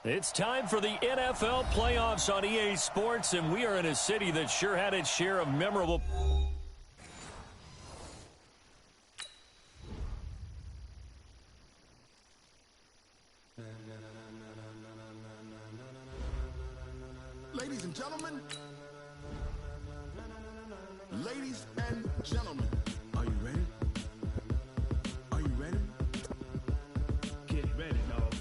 It's time for the NFL playoffs on EA Sports, and we are in a city that sure had its share of memorable... Ladies and gentlemen, ladies and gentlemen, are you ready? Are you ready? Get ready, dog.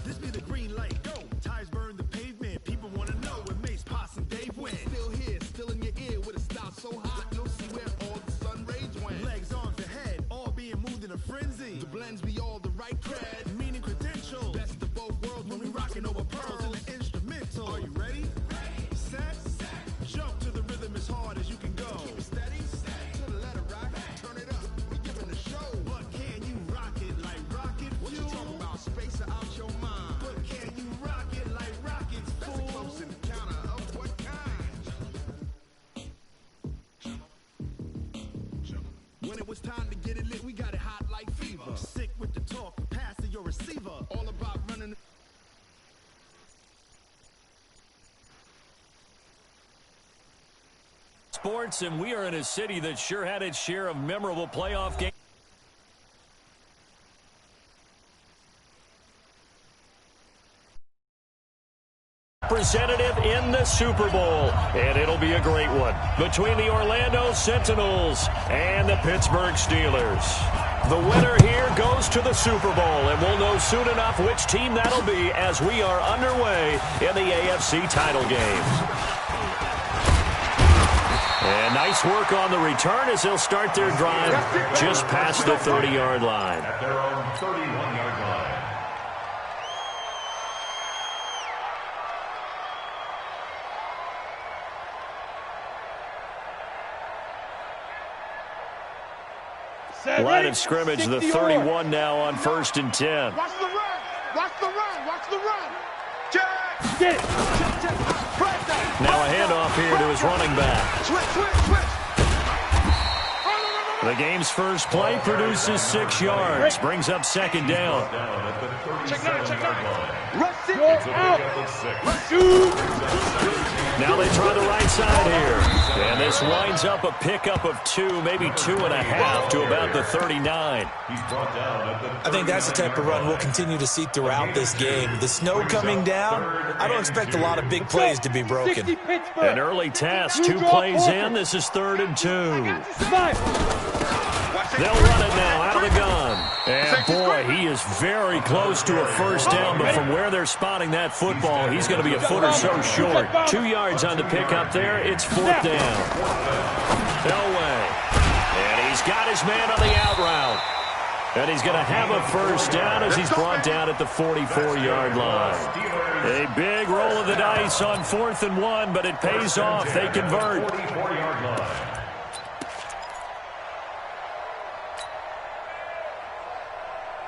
This be the green light, go. Tires burn the pavement. People want to know where Mace, Poss, and Dave went. Still here, still in your ear with a style so hot. No see where all the sun rays went. Legs, arms, and head, all being moved in a frenzy. The blends be all the right cred, meaning credentials. Best of both worlds when we rocking over pearls in the instrumental. Are you ready? Set, jump to the rhythm as hard as you can go. Keep it steady, to the letter rock. Turn it up, we giving the show. But can you rock it like rocket fuel? What you talking about? Space out your mind. But can you rock it like rockets, fool? That's a close encounter of what kind? When it was time to get it lit, we got it hot like fever. Sick with the talk, pass to your receiver. All about running. Sports, and we are in a city that sure had its share of memorable playoff games. Representative in the Super Bowl, and it'll be a great one between the Orlando Sentinels and the Pittsburgh Steelers. The winner here goes to the Super Bowl, and we'll know soon enough which team that'll be as we are underway in the AFC title game. And nice work on the return as they'll start their drive just past the 30-yard line. At their own 31-yard line. Line of scrimmage, the 31 now on 1st and 10. Watch the run! Watch the run! Watch the run! Check! Get it. Now a handoff here to his running back. Switch! The game's first play produces 6 yards, brings up 2nd down. Check nine. Rush it out. Now they try the right side here. And this winds up a pickup of 2, maybe 2.5 to about the 39. I think that's the type of run we'll continue to see throughout this game. The snow coming down, I don't expect a lot of big plays to be broken. An early task, 2 plays in. This is 3rd and 2. They'll run it now out of the gun. And, boy, he is very close to a first down, but from where they're spotting that football, he's going to be a foot or so short. 2 yards on the pickup there. It's 4th down. Elway. And he's got his man on the out route. And he's going to have a first down as he's brought down at the 44-yard line. A big roll of the dice on 4th and 1, but it pays off. They convert.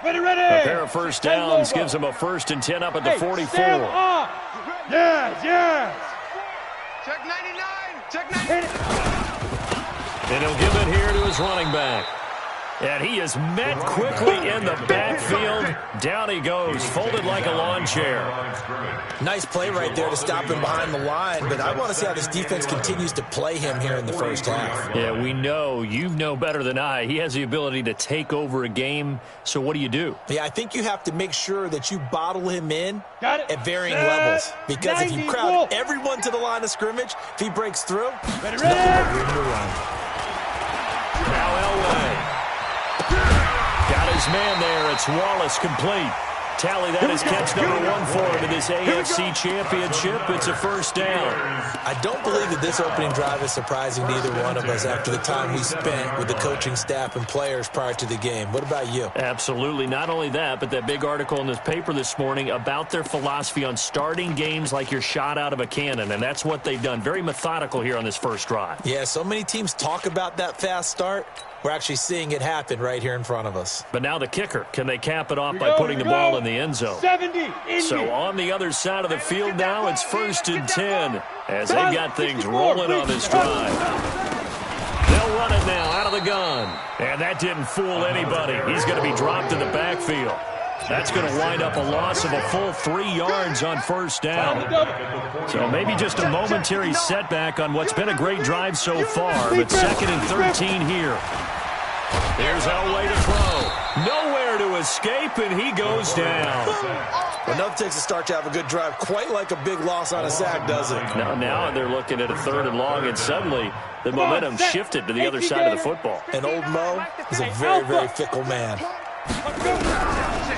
A pair of first downs gives him a 1st and 10 up at the 44. Yes. Check 99! Check 99! And he'll give it here to his running back. And he is met quickly in the backfield. Down he goes, folded like a lawn chair. Nice play right there to stop him behind the line, but I want to see how this defense continues to play him here in the first half. Yeah, we know. You know better than I. He has the ability to take over a game, so what do you do? Yeah, I think you have to make sure that you bottle him in at varying levels, because if you crowd everyone to the line of scrimmage, if he breaks through, there's no more room to run. Now Elway. Got his man there. It's Wallace complete. Tally, that is catch number 1 for him in this AFC Championship. It's a first down. I don't believe that this opening drive is surprising neither one of us after the time we spent with the coaching staff and players prior to the game. What about you? Absolutely. Not only that, but that big article in this paper this morning about their philosophy on starting games like you're shot out of a cannon, and that's what they've done. Very methodical here on this first drive. Yeah, so many teams talk about that fast start. We're actually seeing it happen right here in front of us. But now the kicker. Can they cap it off by putting the ball in the end zone? 70. So on the other side of the field now, it's 1st and 10 as they've got things rolling on this drive. They'll run it now out of the gun. And that didn't fool anybody. He's going to be dropped in the backfield. That's going to wind up a loss of a full 3 yards on 1st down. So maybe just a momentary setback on what's been a great drive so far, but 2nd and 13 here. Here's Elway to throw. Nowhere to escape, and he goes down. Enough takes a start to have a good drive, quite like a big loss on a sack, does it? Now they're looking at a 3rd and long, and suddenly the momentum shifted to the other side of the football. And old Mo is a very, very fickle man.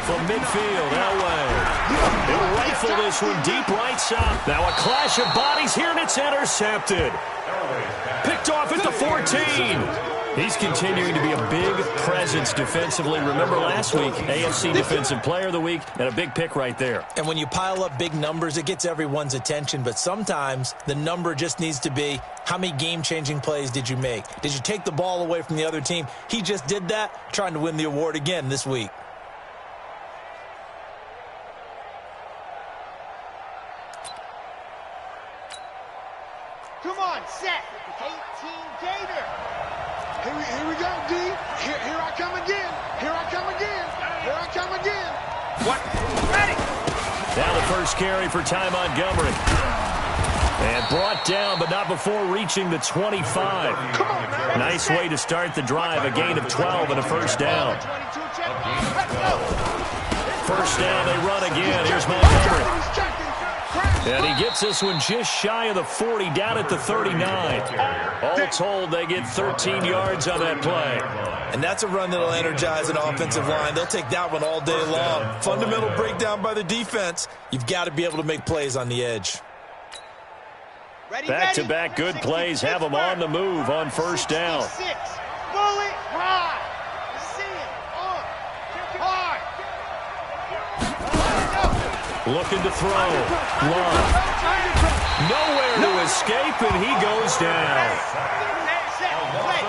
From midfield, Elway. He'll rifle this one deep right side. Now a clash of bodies here, and it's intercepted. Picked off at the 14. He's continuing to be a big presence defensively. Remember last week, AFC Defensive Player of the Week, and a big pick right there. And when you pile up big numbers, it gets everyone's attention. But sometimes the number just needs to be, how many game-changing plays did you make? Did you take the ball away from the other team? He just did that, trying to win the award again this week. Come on, set. 18 Gator. Here we go, D. Here I come again. Here I come again. Here I come again. What? Ready. Now the first carry for Ty Montgomery. And brought down, but not before reaching the 25. Nice way to start the drive. A gain of 12 and a 1st down. 1st down, they run again. Here's Montgomery. And he gets this one just shy of the 40, down at the 39. All told, they get 13 yards on that play. And that's a run that'll energize an offensive line. They'll take that one all day long. Fundamental breakdown by the defense. You've got to be able to make plays on the edge. Back-to-back good plays have them on the move on 1st down. Bullet ride. See it. Hard. Looking to throw. Love. Nowhere to escape, and he goes down.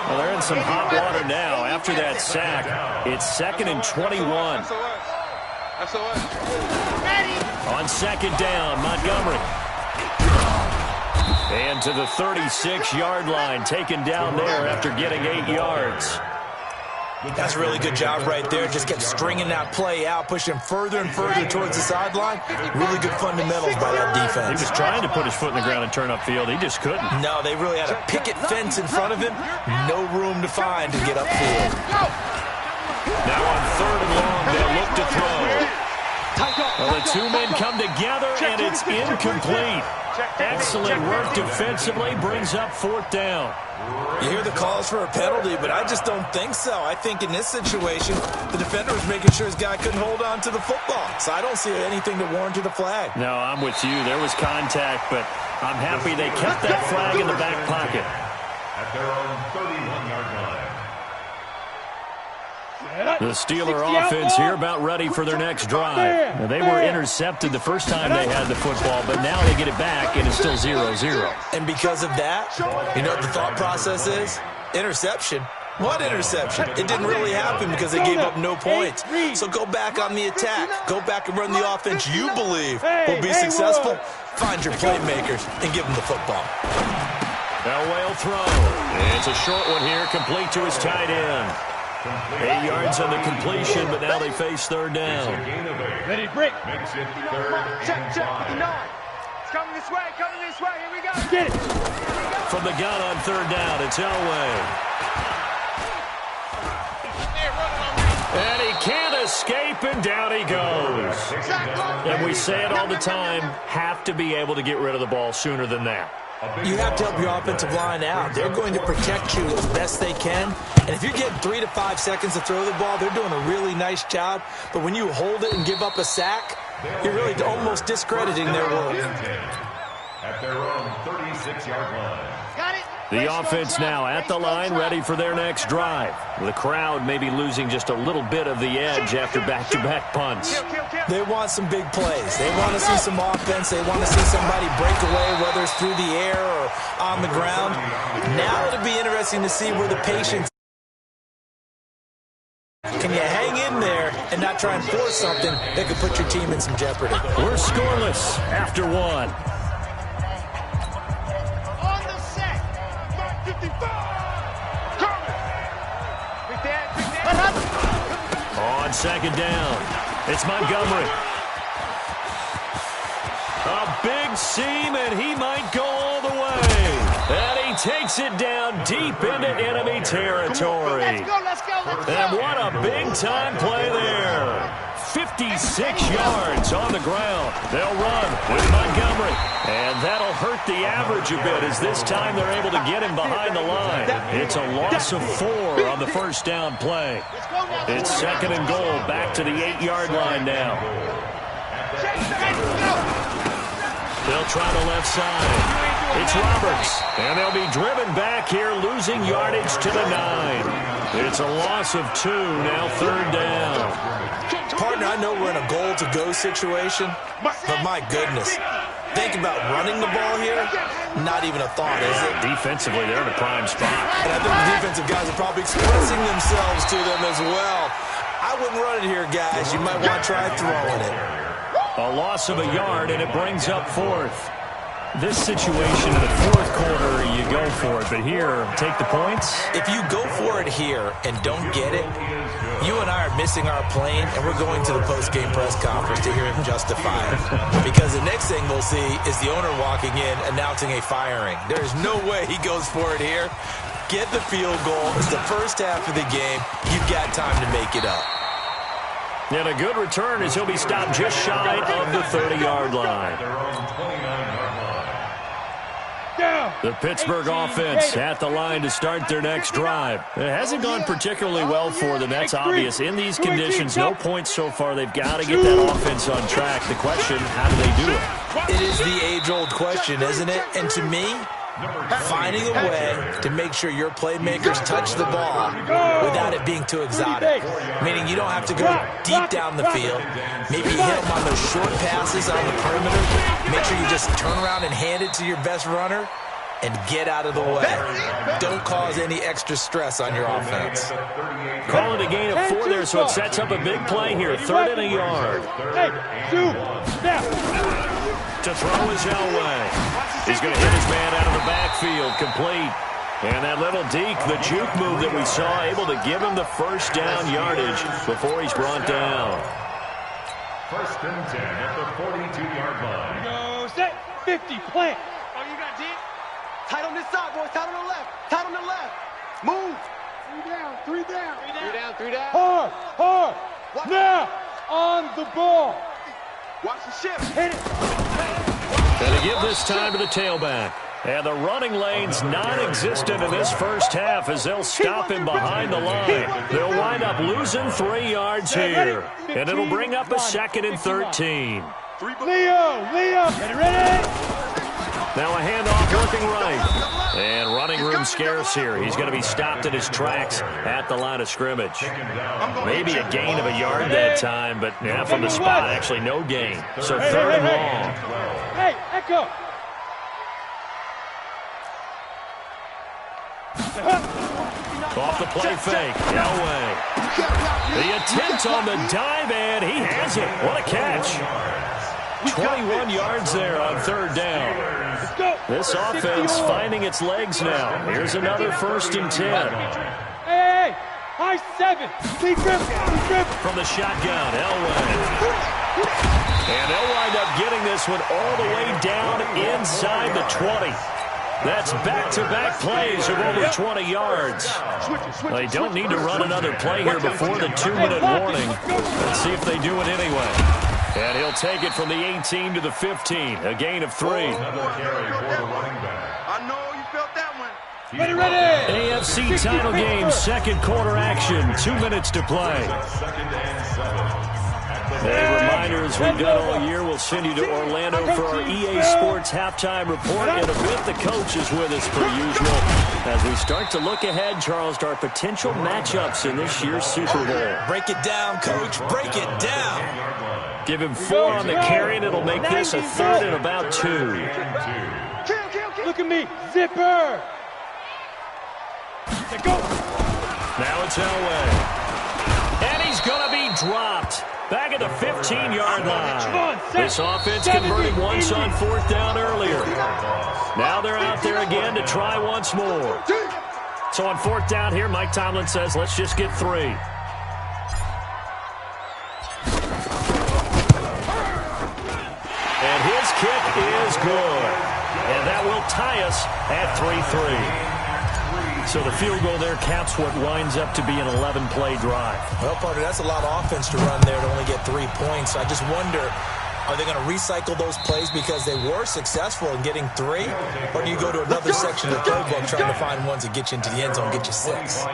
Well, they're in some hot water now after that sack. It's 2nd and 21. On 2nd down, Montgomery. And to the 36-yard line, taken down there after getting 8 yards. That's a really good job right there. Just kept stringing that play out, pushing further and further towards the sideline. Really good fundamentals by that defense. He was trying to put his foot in the ground and turn upfield. He just couldn't. No, they really had a picket fence in front of him. No room to find to get upfield. Now on 3rd and long, they'll look to throw. Well, the two men come together, and it's incomplete. Excellent work defensively, brings up 4th down. You hear the calls for a penalty, but I just don't think so. I think in this situation, the defender was making sure his guy couldn't hold on to the football. So I don't see anything to warrant a flag. No, I'm with you. There was contact, but I'm happy they kept that flag in the back pocket. At their own 31-yard line. The Steeler offense here about ready for their next drive. Now, they were intercepted the first time they had the football, but now they get it back, and it's still 0-0. And because of that, you know what the thought process is? Interception. What interception? It didn't really happen because they gave up no points. So go back on the attack. Go back and run the offense you believe will be successful. Find your playmakers and give them the football. Elway will throw. It's a short one here, complete to his tight end. 8 yards on the completion, but now they face 3rd down. Ready, break. Makes it 3rd and 5. It's coming this way, here we go. Get it. From the gun on 3rd down, it's Elway. And he can't escape, and down he goes. And we say it all the time, have to be able to get rid of the ball sooner than that. You have to help your offensive line out. They're going to protect you as best they can. And if you're getting 3 to 5 seconds to throw the ball, they're doing a really nice job. But when you hold it and give up a sack, you're really almost discrediting their work. At their own 36-yard line. Got it. The offense now at the line, ready for their next drive. The crowd maybe losing just a little bit of the edge after back-to-back punts. They want some big plays. They want to see some offense. They want to see somebody break away, whether it's through the air or on the ground. Now it'll be interesting to see where the patience Can you hang in there and not try and force something that could put your team in some jeopardy? We're scoreless after one. On the set. 55. Coming. Quick dad. On second down, it's Montgomery. A big seam, and he might go all the way. And he takes it down deep into enemy territory. Let's go. And what a big-time play there. 56 yards on the ground. They'll run with Montgomery. And that'll hurt the average a bit as this time they're able to get him behind the line. It's a loss of 4 on the first down play. It's second and goal, back to the 8-yard line now. They'll try the left side. It's Roberts, and they'll be driven back here, losing yardage to the 9. It's a loss of 2, now third down. Partner, I know we're in a goal-to-go situation, but my goodness. Think about running the ball here, not even a thought, is it? Defensively, they're in a prime spot. And I think the defensive guys are probably expressing themselves to them as well. I wouldn't run it here, guys. You might want to try throwing it. A loss of a yard, and it brings up fourth. This situation in the fourth quarter, you go for it. But here, take the points. If you go for it here and don't get it, you and I are missing our plane, and we're going to the post-game press conference to hear him justify it. Because the next thing we'll see is the owner walking in announcing a firing. There's no way he goes for it here. Get the field goal. It's the first half of the game. You've got time to make it up. And a good return as he'll be stopped just shy of the 30-yard line. The Pittsburgh offense at the line to start their next drive. It hasn't gone particularly well for them. That's obvious. In these conditions, no points so far. They've got to get that offense on track. The question, how do they do it? It is the age-old question, isn't it? And to me, finding a way to make sure your playmakers touch the ball without it being too exotic. Meaning you don't have to go deep down the field. Maybe you hit them on those short passes on the perimeter. Make sure you just turn around and hand it to your best runner and get out of the way. Don't cause any extra stress on your offense. Call it a gain of 4 there, so it sets up a big play here. Third and a yard. To throw is Elway. He's going to hit his man out of the backfield, complete. And that little deke, the juke move that we saw, able to give him the first down yardage before he's brought down. First and 10 at the 42-yard line. Go set. 50. Plant. Oh, you got it. Tight on this side, boys. Tight on the left. Tight on the left. Move. 3 down. 3 down. 3 down. 3 down. Hard. Now on the ball. Watch the shift. Hit it. And to give this time to the tailback. And the running lane's non-existent in this first half as they'll stop him behind the line. They'll wind up losing 3 yards here. And it'll bring up a second and 13. Leo, ready? Now a handoff working right. And running room scarce here. He's going to be stopped in his tracks at the line of scrimmage. Maybe a gain of a yard that time, but yeah, from the spot, actually no gain. So third and long. Hey, Echo. Off the play fake. Elway. The attempt on the dive, and he has it. What a catch. 21 yards there on third down. This offense finding its legs now. Here's another first and 10. Hey, high 7. Big grip. From the shotgun, Elway. And they'll wind up getting this one all the way down inside the 20. That's back-to-back plays of over 20 yards. They don't need to run another play here before the 2-minute warning. Let's see if they do it anyway. And he'll take it from the 18 to the 15, a gain of 3. I know you felt that one. Ready. AFC title game, second quarter action, 2 minutes to play. Hey, reminders we've done all year. We'll send you to Orlando for our EA Sports halftime report. In a bit, the coach is with us per usual. As we start to look ahead, Charles, to our potential matchups in this year's Super Bowl. Break it down, Coach. Break it down. Give him 4 on the carry, and it'll make this a third and about 2. Look at me. Zipper. Now it's Elway. And dropped. Back at the 15-yard line. This offense converted once on 4th down earlier. Now they're out there again to try once more. So on 4th down here, Mike Tomlin says, let's just get 3. And his kick is good. And that will tie us at 3-3. So the field goal there caps what winds up to be an 11-play drive. Well, partner, that's a lot of offense to run there to only get 3 points. I just wonder, are they going to recycle those plays because they were successful in getting 3? Or do you go to another section of the playbook trying to find ones that get you into the end zone, get you 6?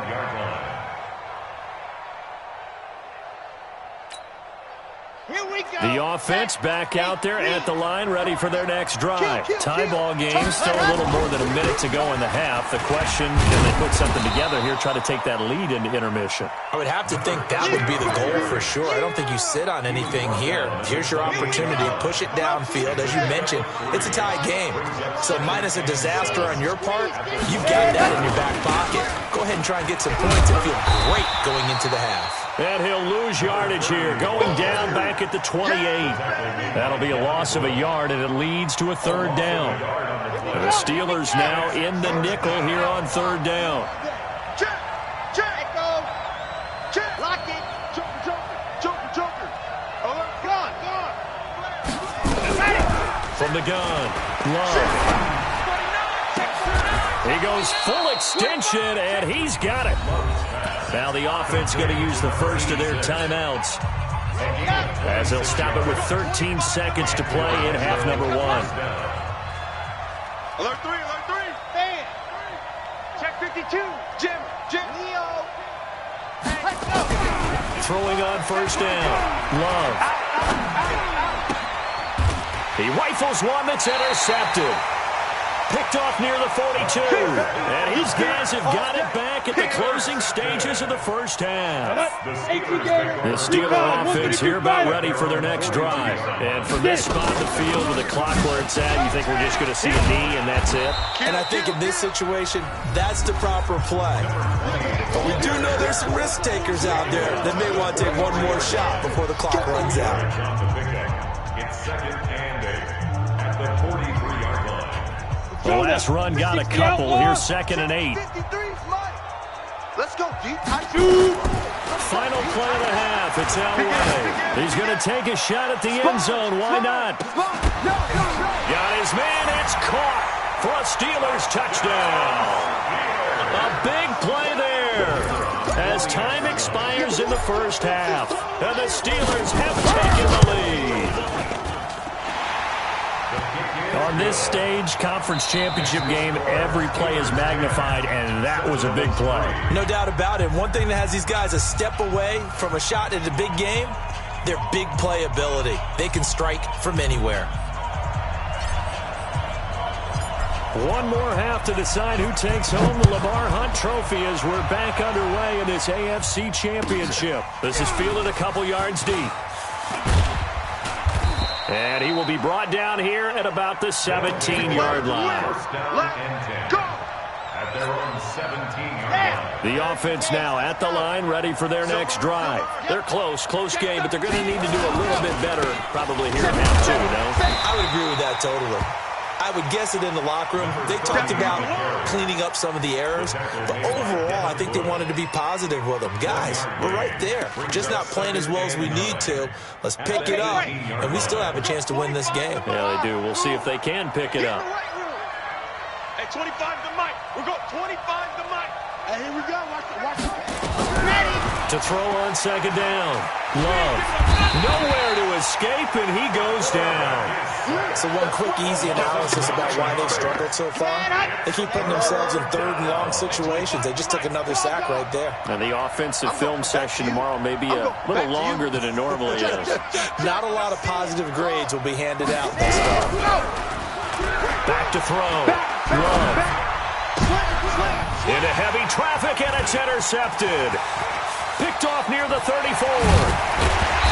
The offense back out there at the line, ready for their next drive. Tie ball game, still a little more than a minute to go in the half. The question, can they put something together here, try to take that lead into intermission? I would have to think that would be the goal for sure. I don't think you sit on anything here. Here's your opportunity. Push it downfield. As you mentioned, it's a tie game. So minus a disaster on your part, you've got that in your back pocket. Go ahead and try and get some points and feel great going into the half. And he'll lose yardage here, going down back at the 28. That'll be a loss of a yard, and it leads to a 3rd down. And the Steelers now in the nickel here on 3rd down. Lock it. Joker. Alert, gone. From the gun, Love. He goes full extension, and he's got it. Now the offense going to use the first of their timeouts, as they'll stop it with 13 seconds to play in half number 1. Alert 3. Stand. Check 52. Jim. Leo. Let's go. Throwing on 1st down. Love. He rifles one that's intercepted. Picked off near the 42. And his guys have got it back at the closing stages of the first half. The Steeler offense here about ready for their next drive. And from this spot in the field with the clock where it's at, you think we're just going to see a knee and that's it? And I think in this situation, that's the proper play. But we do know there's some risk takers out there that may want to take one more shot before the clock runs out. It's 2nd and 8 at the 43-yard line. The last run got a couple. Here's 2nd and 8. Let's go, deep. Final play of the half. It's Elway. He's going to take a shot at the end zone. Why not? Got his man. It's caught for a Steelers touchdown. A big play there as time expires in the first half. And the Steelers have taken the lead. On this stage, conference championship game, every play is magnified, and that was a big play. No doubt about it. One thing that has these guys a step away from a shot at a big game, their big play ability. They can strike from anywhere. One more half to decide who takes home the Lamar Hunt Trophy as we're back underway in this AFC Championship. This is fielded a couple yards deep. And he will be brought down here at about the 17-yard line. At their own 17-yard line. The offense now at the line, ready for their next drive. They're close game, but they're going to need to do a little bit better probably here in half 2, no? I would agree with that totally. I would guess it in the locker room. They talked about cleaning up some of the errors, but overall, I think they wanted to be positive with them. Guys, we're right there. We're just not playing as well as we need to. Let's pick it up, and we still have a chance to win this game. Yeah, they do. We'll see if they can pick it up. Hey, 25 to Mike. We're going 25 to Mike. Hey, here we go. Watch it. Ready. To throw on 2nd down. Love. Nowhere to escape, and he goes down. So one quick, easy analysis about why they've struggled so far. They keep putting themselves in 3rd and long situations. They just took another sack right there. And the offensive film session tomorrow may be a little longer than it normally is. Not a lot of positive grades will be handed out this time. Back to throw. Love. Into heavy traffic, and it's intercepted. Picked off near the 34.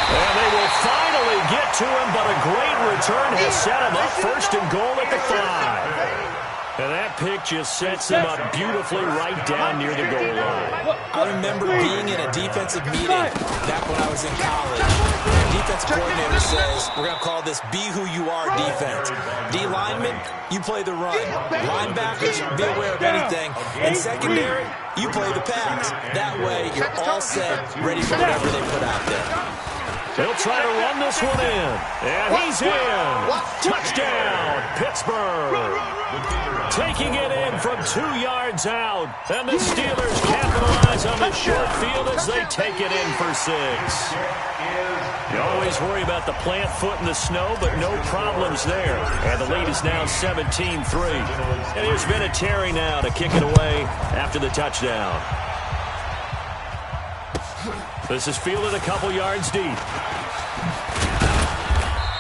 And they will finally get to him, but a great return has set him up 1st and goal at the 5. And that pick just sets them up beautifully right down near the goal line. I remember being in a defensive meeting back when I was in college. The defensive coordinator says, we're going to call this be who you are defense. D linemen, you play the run. Linebackers, be aware of anything. And secondary, you play the pass. That way, you're all set, ready for whatever they put out there. He'll try to run this one in. And he's in. Touchdown, Pittsburgh. Taking it in from 2 yards out. And the Steelers capitalize on the short field as they take it in for 6. You always worry about the plant foot in the snow, but no problems there. And the lead is now 17-3. And here's Vinatieri now to kick it away after the touchdown. This is fielded a couple yards deep.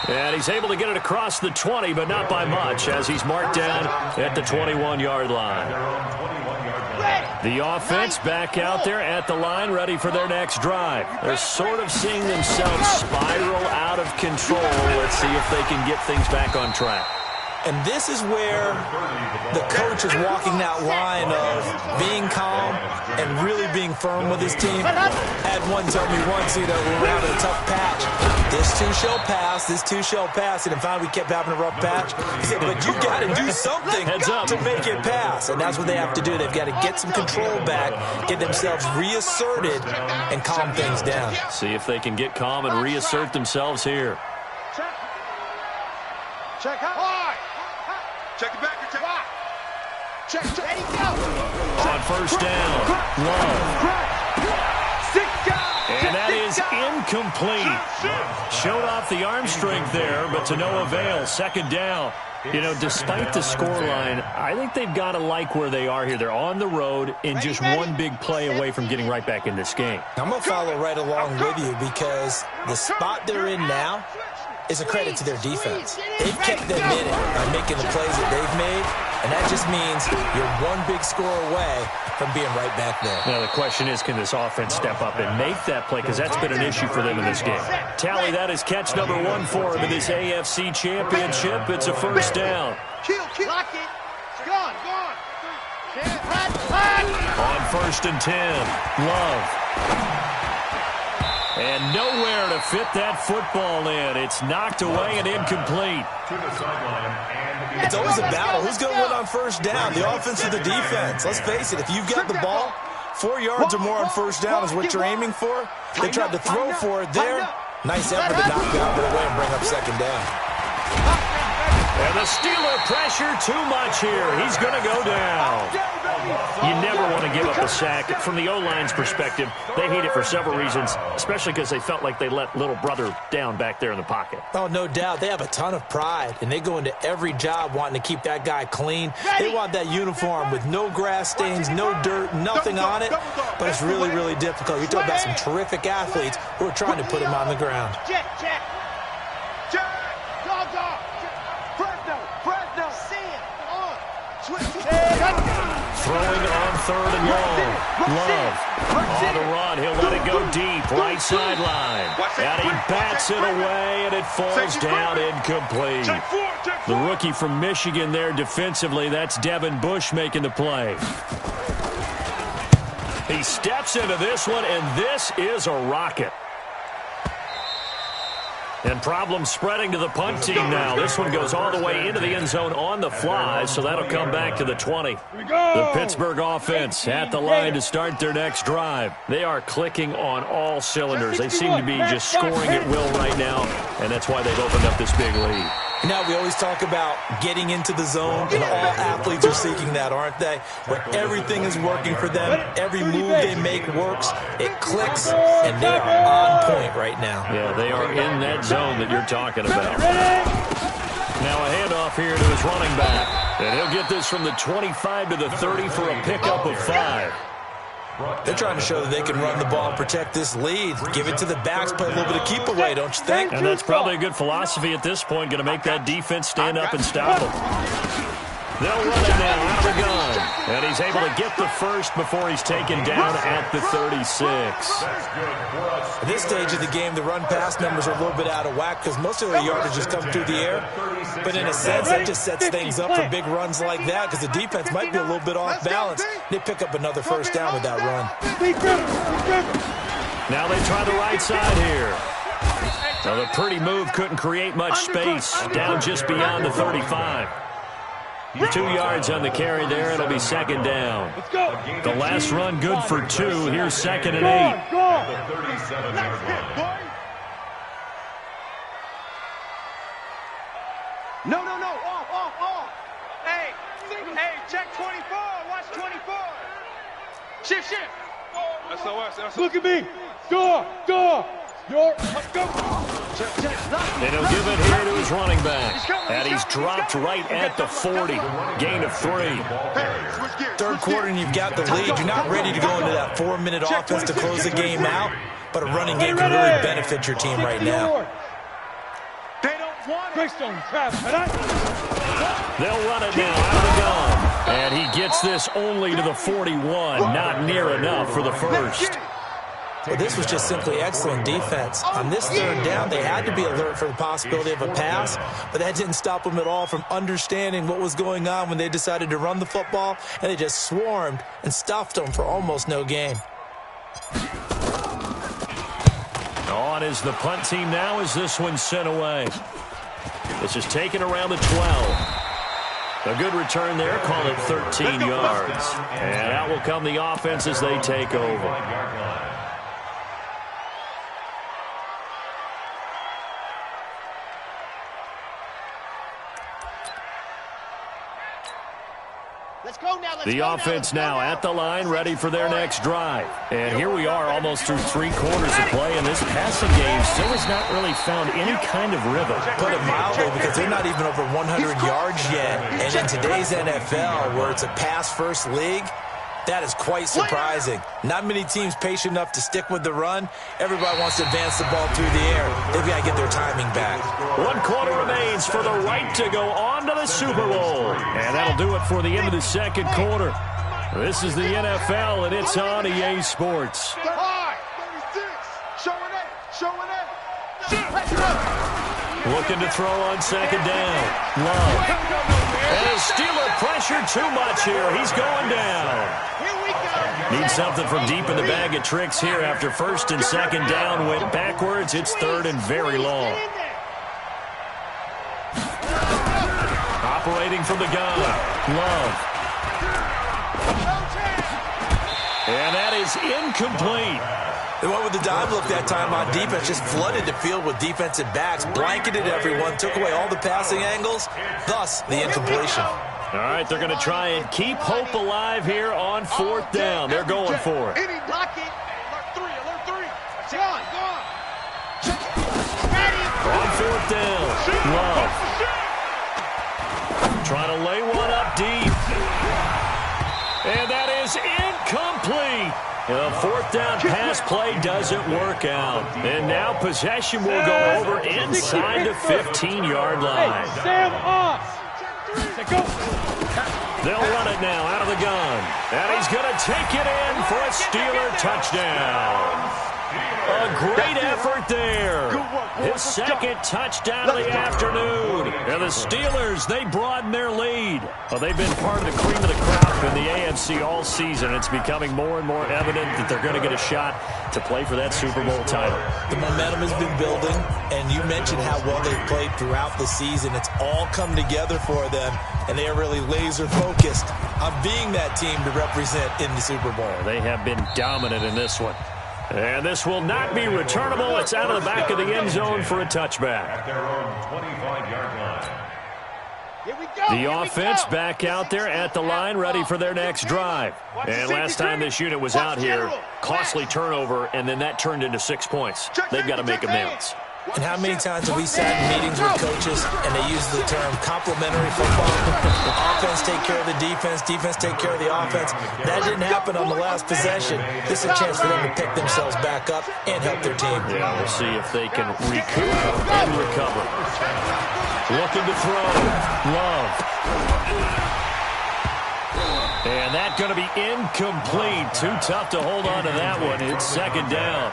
And he's able to get it across the 20, but not by much, as he's marked down at the 21-yard line. The offense back out there at the line, ready for their next drive. They're sort of seeing themselves spiral out of control. Let's see if they can get things back on track. And this is where the coach is walking that line of being calm and really being firm with his team. I had one tell me once, we're around a tough patch. This too shall pass, this too shall pass. And finally we kept having a rough patch. He said, but you got to do something to make it pass. And that's what they have to do. They've got to get some control back, get themselves reasserted, and calm things down. See if they can get calm and reassert themselves here. Check high. Check it back. Check. There you go. On first down, Love. And that is incomplete. Showed off the arm strength there, but to no avail. Second down. Despite the scoreline, I think they've got to like where they are here. They're on the road and just one big play away from getting right back in this game. I'm going to follow right along with you because the spot they're in now is a credit to their defense. They've kept them in it by making the plays that they've made, and that just means you're one big score away from being right back there. Now, the question is, can this offense step up and make that play? Because that's been an issue for them in this game. Tally, that is catch number 1 for him in this AFC Championship. It's a first down. Lock it. It's gone. On first and 10, Love. And nowhere to fit that football in. It's knocked away and incomplete. It's always a battle. Who's going to win on first down, the offense or the defense? Let's face it, if you've got the ball, 4 yards or more on first down is what you're aiming for. They tried to throw for it there. Nice effort to knock it out of the way and bring up second down. And the Steeler pressure too much here. He's going to go down. You never want to give up a sack. From the O-line's perspective, they hate it for several reasons, especially because they felt like they let little brother down back there in the pocket. Oh, no doubt. They have a ton of pride, and they go into every job wanting to keep that guy clean. They want that uniform with no grass stains, no dirt, nothing on it, but it's really, really difficult. You're talking about some terrific athletes who are trying to put him on the ground. Check. Dog. Fresno. Sam. On. Switch. Throwing on third and long. Love. On the run. He'll let it go deep. Right sideline. And he bats it away, and it falls down incomplete. The rookie from Michigan there defensively. That's Devin Bush making the play. He steps into this one, and this is a rocket. And problems spreading to the punt team now. This one goes all the way into the end zone on the fly, so that'll come back to the 20. The Pittsburgh offense at the line to start their next drive. They are clicking on all cylinders. They seem to be just scoring at will right now, and that's why they've opened up this big lead. Now, we always talk about getting into the zone, and all athletes are seeking that, aren't they? Where everything is working for them, every move they make works, it clicks, and they are on point right now. Yeah, they are in that zone that you're talking about. Now a handoff here to his running back, and he'll get this from the 25 to the 30 for a pickup of 5. They're trying to show that they can run the ball and protect this lead. Give it to the backs, play a little bit of keep away, don't you think? And that's probably a good philosophy at this point, going to make that defense stand up and stop them. They'll run it now out of the gun. And he's able to get the first before he's taken down at the 36. At this stage of the game, the run-pass numbers are a little bit out of whack because most of the yardage just comes through the air. But in a sense, that just sets things up for big runs like that because the defense might be a little bit off balance. They pick up another first down with that run. Now they try the right side here. Well, the pretty move couldn't create much space. Down just beyond the 35. 2 yards on the carry there. It'll be second down. The last run good for 2. Here's 2nd and 8. No. Off. Hey, check 24. Watch 24. Shift. SOS. Look at me. Door. Let's go. And he'll give it here to his running back. And he's dropped right at the 40. Gain of 3. Third quarter and you've got the lead. You're not ready to go into that 4-minute offense to close the game out. But a running game can really benefit your team right now. They don't want it. Greystone trap. They'll run it now out of the gun. And he gets this only to the 41. Not near enough for the first. Well, this was just simply excellent defense. On this third down, they had to be alert for the possibility of a pass, but that didn't stop them at all from understanding what was going on when they decided to run the football, and they just swarmed and stuffed them for almost no gain. On is the punt team now as this one's sent away. This is taken around the 12. A good return there, call it 13 yards. And out will come the offense as they take over. The offense now at the line, ready for their next drive. And here we are almost through 3 quarters of play, and this passing game still has not really found any kind of rhythm. Put it mildly, because they're not even over 100 yards yet. And in today's NFL, where it's a pass-first league, that is quite surprising. Not many teams patient enough to stick with the run. Everybody wants to advance the ball through the air. They've got to get their timing back. 1 quarter remains for the right to go on to the Super Bowl. And that'll do it for the end of the second quarter. This is the NFL, and it's on EA Sports. Looking to throw on second down. Love. And his Steeler pressure too much here. He's going down. Needs something from deep in the bag of tricks here after first and second down went backwards. It's third and very long. Operating from the gun. Love. And that is incomplete. They went with the dive look that time on defense, just flooded the field with defensive backs, blanketed everyone, took away all the passing angles, thus the incompletion. All right, they're going to try and keep hope alive here on 4th down. They're going for it. Alert 3. On 4th down, Love. Trying to lay one up deep. And that is incomplete. The 4th down pass play doesn't work out. And now possession will go over inside the 15-yard line. Hey, Sam off. They'll run it now out of the gun. And he's going to take it in for a Steeler touchdown. A great effort there. His second touchdown of the afternoon. And the Steelers, they broaden their lead. Well, they've been part of the cream of the crop in the AFC all season. It's becoming more and more evident that they're going to get a shot to play for that Super Bowl title. The momentum has been building, and you mentioned how well they've played throughout the season. It's all come together for them, and they are really laser-focused on being that team to represent in the Super Bowl. They have been dominant in this one. And this will not be returnable. It's out of the back of the end zone for a touchback. At their own 25-yard line. The offense back out there at the line, ready for their next drive. And last time this unit was out here, costly turnover, and then that turned into 6 points. They've got to make amends. And how many times have we sat in meetings with coaches and they use the term complementary football? Offense take care of the defense, defense take care of the offense. That didn't happen on the last possession. This is a chance for them to pick themselves back up and help their team. Yeah, we'll see if they can recoup and recover. Looking to throw. Love. And that's going to be incomplete. Too tough to hold on to that one. It's second down.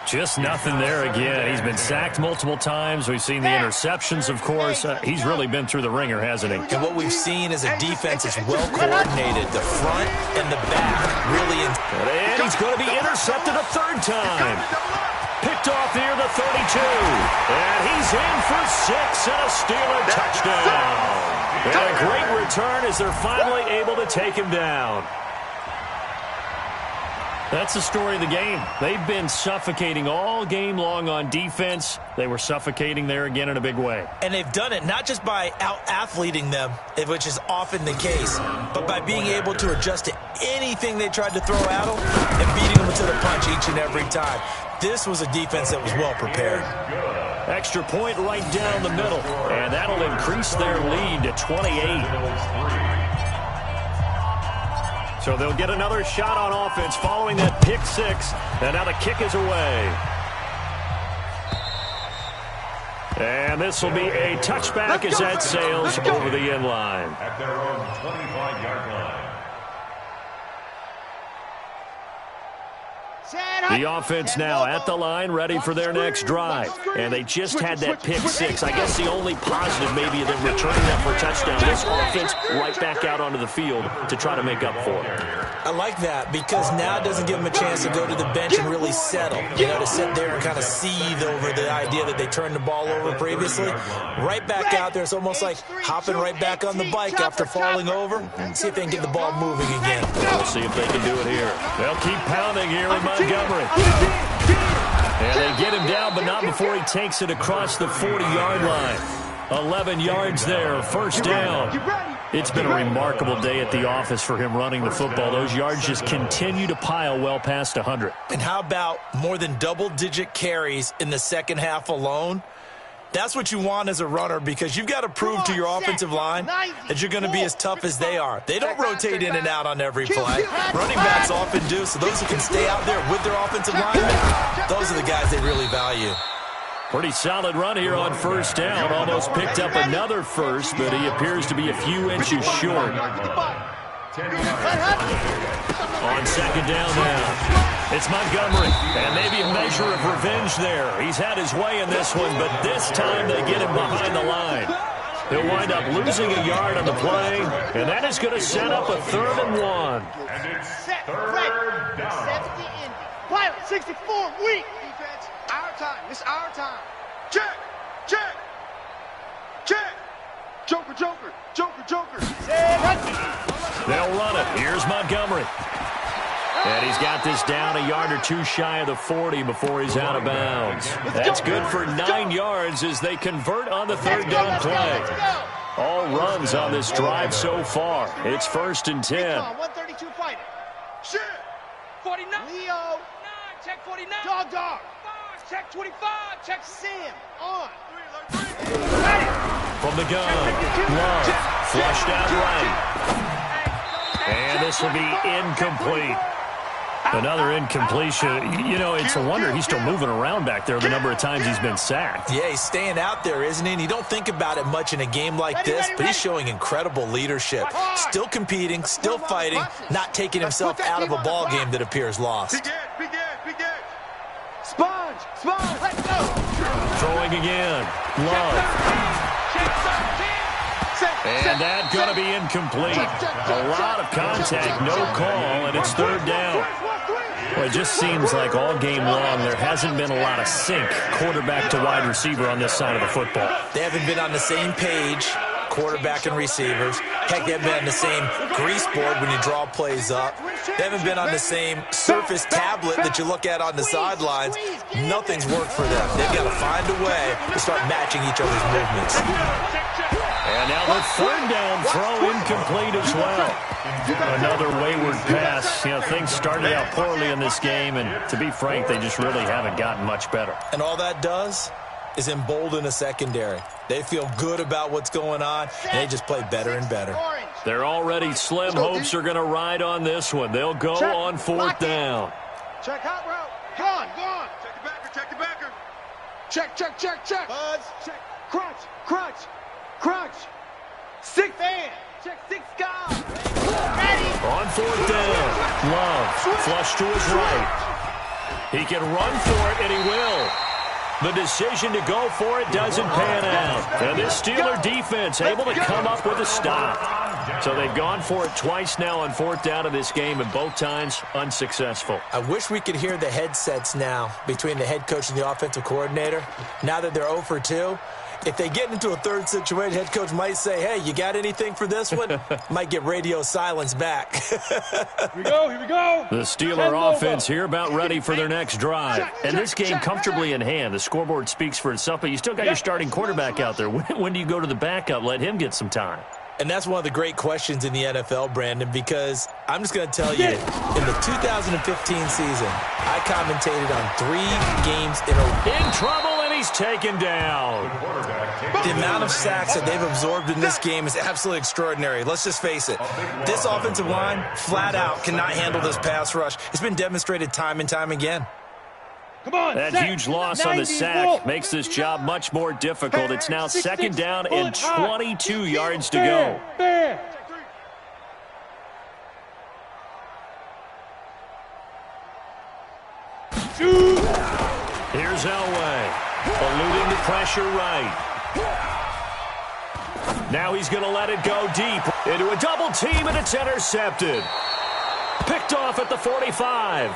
Just nothing there again. He's been sacked multiple times. We've seen the interceptions, of course. He's really been through the ringer, hasn't he? And what we've seen is a defense that's well coordinated. The front and the back really. And he's going to be intercepted a third time. Picked off near the 32. And he's in for 6 and a Steeler touchdown. And a great return as they're finally able to take him down. That's the story of the game. They've been suffocating all game long on defense. They were suffocating there again in a big way. And they've done it not just by out-athleting them, which is often the case, but by being able to adjust to anything they tried to throw at them and beating them to the punch each and every time. This was a defense that was well prepared. Extra point right down the middle, and that'll increase their lead to 28. So they'll get another shot on offense following that pick six. And now the kick is away. And this will be a touchback as that sails over the end line. At their own 25-yard line. The offense now at the line, ready for their next drive. And they just had that pick six. I guess the only positive maybe of them returning that for a touchdown. This offense right back out onto the field to try to make up for it. I like that because now it doesn't give them a chance to go to the bench and really settle. You know, to sit there and kind of seethe over the idea that they turned the ball over previously. Right back out there. It's almost like hopping right back on the bike after falling over. See if they can get the ball moving again. We'll see if they can do it here. They'll keep pounding here with Montgomery. And they get him down, but not before he takes it across the 40-yard line. 11 yards there, first down. It's been a remarkable day at the office for him running the football. Those yards just continue to pile well past 100. And how about more than double-digit carries in the second half alone? That's what you want as a runner because you've got to prove to your offensive line that you're going to be as tough as they are. They don't rotate in and out on every play. Running backs often do, so those who can stay out there with their offensive linemen, those are the guys they really value. Pretty solid run here on first down. Almost picked up another first, but he appears to be a few inches short. On second down now. It's Montgomery, and maybe a measure of revenge there. He's had his way in this one, but this time they get him behind the line. He'll wind up losing a yard on the play, and that is going to set up a 3rd and 1. And it's Set, third down. 70 in. Pilot 64, weak. Defense, our time. It's our time. Check, check, check. Joker, joker, joker, joker. They'll run it. Here's Montgomery. And he's got this down a yard or two shy of the 40 before he's out of bounds. That's good for 9 yards as they convert on the 3rd down play. All runs on this drive so far. It's 1st and 10. 132 fighting. Shit. 49. Leo. 9, check 49. Dog, dog. 5, check 25. Check Sam. On. From the gun. Love. Flushed out right. And this will be incomplete. Another incompletion. You know, it's a wonder he's still moving around back there the number of times he's been sacked. Yeah, he's staying out there, isn't he? And you don't think about it much in a game like this, but he's showing incredible leadership. Still competing, still fighting, not taking himself out of a ball game that appears lost. Begin. Sponge, let's go. Throwing again. Love. And that's going to be incomplete. A lot of contact, no call, and it's 3rd down. Well, it just seems like all game long there hasn't been a lot of sync quarterback to wide receiver on this side of the football. They haven't been on the same page, quarterback and receivers. Heck, they haven't been on the same grease board when you draw plays up. They haven't been on the same surface tablet that you look at on the sidelines. Nothing's worked for them. They've got to find a way to start matching each other's movements. And now the 3rd down throw incomplete as well. Another wayward pass. You know, things started out poorly in this game, and to be frank, they just really haven't gotten much better. And all that does is embolden a secondary. They feel good about what's going on, and they just play better and better. They're already slim hopes are going to ride on this one. They'll go on 4th down. Check out route. Gone. Check the backer. Check the backer. Check. Buzz. Check. Crunch. 6 man. Check 6 guys. Ready. On 4th down. Love. Flush to his right. He can run for it, and he will. The decision to go for it doesn't pan out. And this Steeler defense able to come up with a stop. So they've gone for it twice now on 4th down in this game, and both times unsuccessful. I wish we could hear the headsets now between the head coach and the offensive coordinator. Now that they're 0 for 2, if they get into a third situation, head coach might say, hey, you got anything for this one? Might get radio silence back. Here we go. The Steeler offense here about ready for their next drive. And this game comfortably in hand. The scoreboard speaks for itself, but you still got your starting quarterback out there. When do you go to the backup? Let him get some time. And that's one of the great questions in the NFL, Brandon, because I'm just going to tell you, in the 2015 season, I commentated on 3 games in a row. In trouble, and he's taken down. The amount of sacks that they've absorbed in this game is absolutely extraordinary. Let's just face it. This offensive line, flat out, cannot handle this pass rush. It's been demonstrated time and time again. Come on, that huge loss on the sack makes this job much more difficult. It's now 2nd down and 22 yards to go. Here's Elway, eluding the pressure right. Now he's going to let it go deep into a double team, and it's intercepted. Picked off at the 45.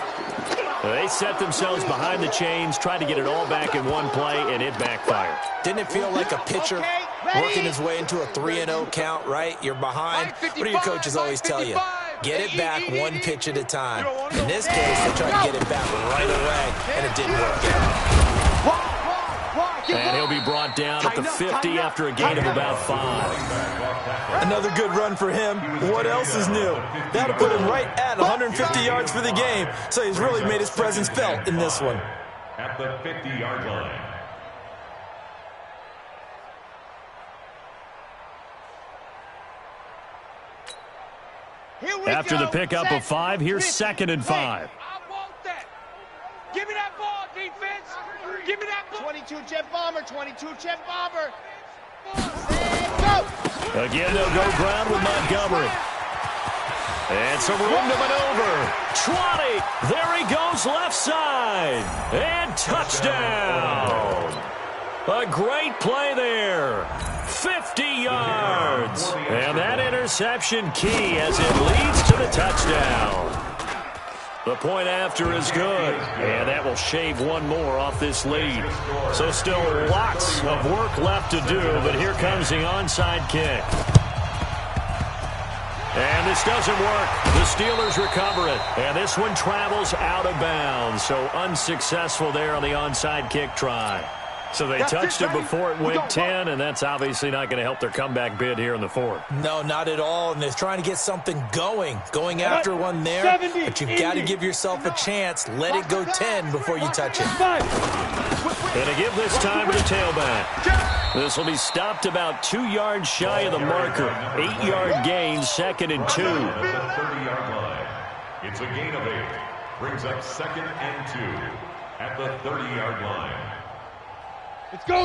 They set themselves behind the chains, tried to get it all back in one play, and it backfired. Didn't it feel like a pitcher working his way into a 3-0 count, right? You're behind. What do your coaches always tell you? Get it back 1 pitch at a time. In this case, they tried to get it back right away, and it didn't work out. And he'll be brought down at the 50 after a gain of about 5. Another good run for him. What else is new? That'll put him right at 150 yards for the game, so he's really made his presence felt in this one. At the 50-yard line. After the pickup of 5, here's 2nd and 5. I want that. Give me that ball, defense. Give me that ball. 22 jet bomber. Go. Again, they'll go ground with Montgomery. And some room to maneuver. 20. There he goes left side. And touchdown. A great play there. 50 yards. And that interception key as it leads to the touchdown. The point after is good, and that will shave 1 more off this lead. So still lots of work left to do, but here comes the onside kick. And this doesn't work. The Steelers recover it, and this one travels out of bounds. So unsuccessful there on the onside kick try. So they touched it before it went 10, and that's obviously not going to help their comeback bid here in the 4th. No, not at all, and they're trying to get something going after one there, but you've got to give yourself a chance. Let it go 10 before you touch it. And to give this time to the tailback. This will be stopped about 2 yards shy of the marker. 8-yard gain, 2nd and 2. 30-yard line. It's a gain of 8. Brings up 2nd and 2 at the 30-yard line.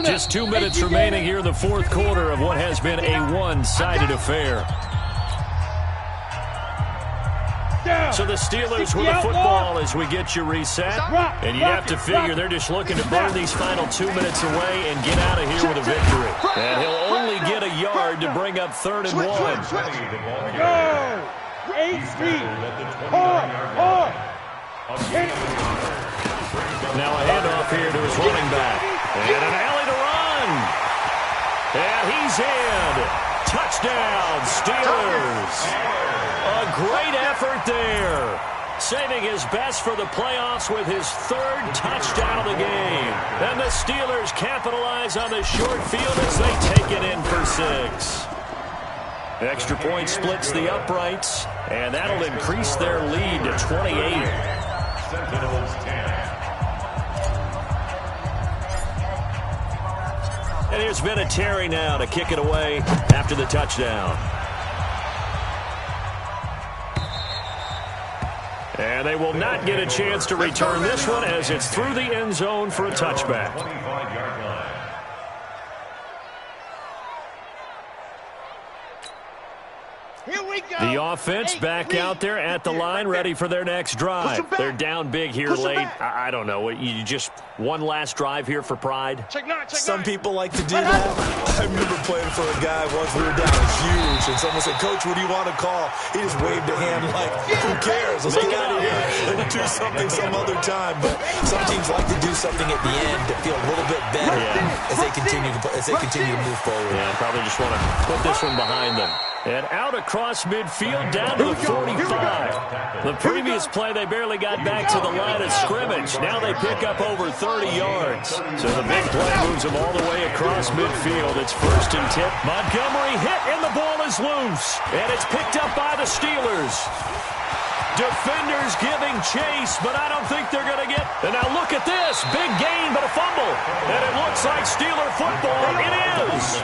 Just 2 minutes remaining here in the 4th quarter of what has been a one-sided affair. So the Steelers with the football as we get you reset. And you have to figure they're just looking to burn these final 2 minutes away and get out of here with a victory. And he'll only get a yard to bring up 3rd and 1. Go! 8-3. Now a handoff here to his running back. And an alley to run. And he's in. Touchdown, Steelers. A great effort there. Saving his best for the playoffs with his 3rd touchdown of the game. And the Steelers capitalize on the short field as they take it in for 6. Extra point splits the uprights, and that'll increase their lead to 28. 10. And there's been a Terry now to kick it away after the touchdown. And they will not get a chance to return this one as it's through the end zone for a touchback. 25-yard line. Here we go. The offense back out there at the line, ready for their next drive. They're down big here late. I don't know. You just one last drive here for pride? Some people like to do that. I remember playing for a guy once. We were down huge, and someone said, "Coach, what do you want to call?" He just waved a hand like, "Who cares? Let's get out of here and do something some other time." But some teams like to do something at the end to feel a little bit better as they continue to move forward. Yeah, probably just want to put this one behind them. And out across midfield, down to the 45. The previous play, they barely got back to the line of scrimmage. Now they pick up over 30 yards. So the big play moves them all the way across midfield. It's 1st and 10. Montgomery hit, and the ball is loose. And it's picked up by the Steelers. Defenders giving chase, but I don't think they're going to get... And now look at this. Big gain, but a fumble. And it looks like Steeler football. It is.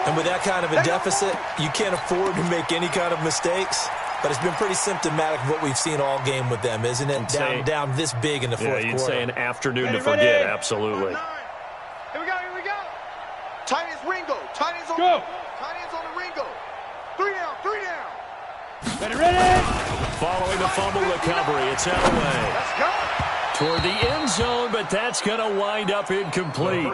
And with that kind of a deficit, you can't afford to make any kind of mistakes. But it's been pretty symptomatic of what we've seen all game with them, isn't it? Down this big in the fourth quarter. You'd say an afternoon to forget, absolutely. Here we go. Tight ends Ringo. Tight ends on the Ringo. 3 down. Ready. Following the fumble recovery, it's Elway. Let's go. Toward the end zone, but that's going to wind up incomplete.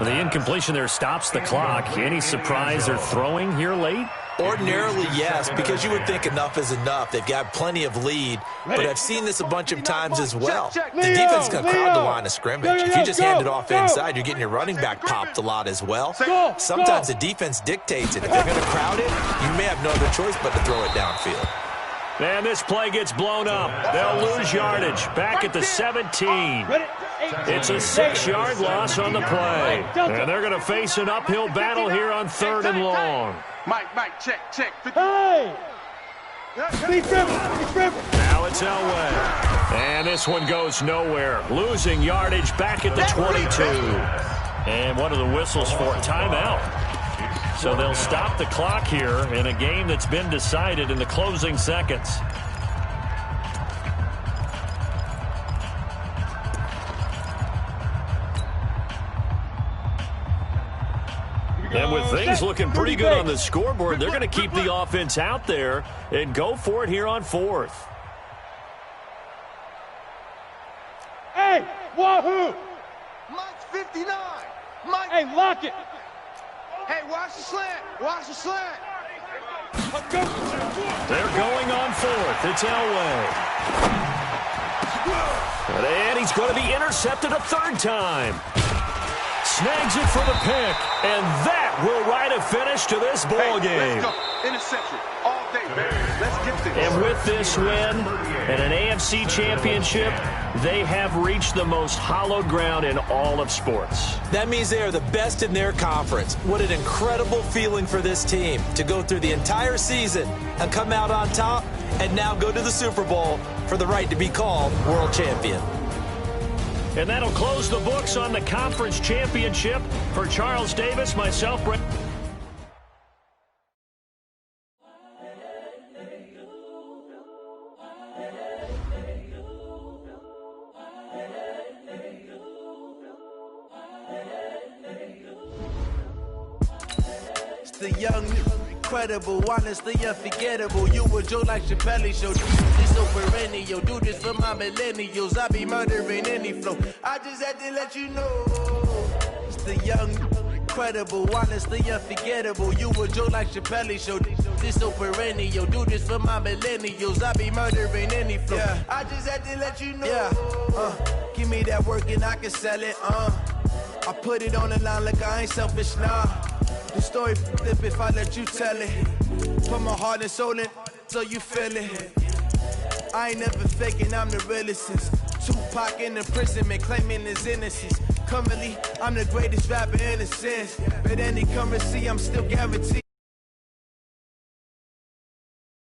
The incompletion there stops the clock. Any surprise they're throwing here late? Ordinarily, yes, because you would think enough is enough. They've got plenty of lead, but I've seen this a bunch of times as well. The defense is going to crowd the line of scrimmage. If you just hand it off inside, you're getting your running back popped a lot as well. Sometimes the defense dictates it. If they're going to crowd it, you may have no other choice but to throw it downfield. And this play gets blown up. They'll lose yardage back at the 17. It's a 6-yard loss on the play. And they're going to face an uphill battle here on 3rd and long. Mike, check. Hey! Now it's Elway. And this one goes nowhere. Losing yardage back at the 22. And one of the whistles for a timeout. So they'll stop the clock here in a game that's been decided in the closing seconds. And with things looking pretty good on the scoreboard, they're going to keep the offense out there and go for it here on 4th. Hey, wahoo! Mike's 59. Hey, lock it. Hey, watch the slant. They're going on 4th. It's Elway. And he's going to be intercepted a 3rd time. Snags it for the pick, and that will write a finish to this ball game. Let's go. Interception all day, baby. Let's get this. And with this win and an AFC championship, they have reached the most hallowed ground in all of sports. That means they are the best in their conference. What an incredible feeling for this team to go through the entire season and come out on top and now go to the Super Bowl for the right to be called world champion. And that'll close the books on the conference championship. For Charles Davis, myself, Brent. It's the young, incredible, honestly unforgettable. You a joke like Chappelle Show. This so perennial. Do this for my millennials. I be murdering any flow. I just had to let you know. It's the young, incredible, honestly unforgettable. You a joke like Chappelle Show. This so perennial. Do this for my millennials. I be murdering any flow. Yeah. I just had to let you know. Yeah. Give me that work and I can sell it. I put it on the line like I ain't selfish, nah. The story flip if I let you tell it. Put my heart and soul in so you feel it. I ain't never faking, I'm the realest since Tupac in imprisonment, claiming his innocence. Currently, I'm the greatest rapper in a sense. But any currency, I'm still guaranteed.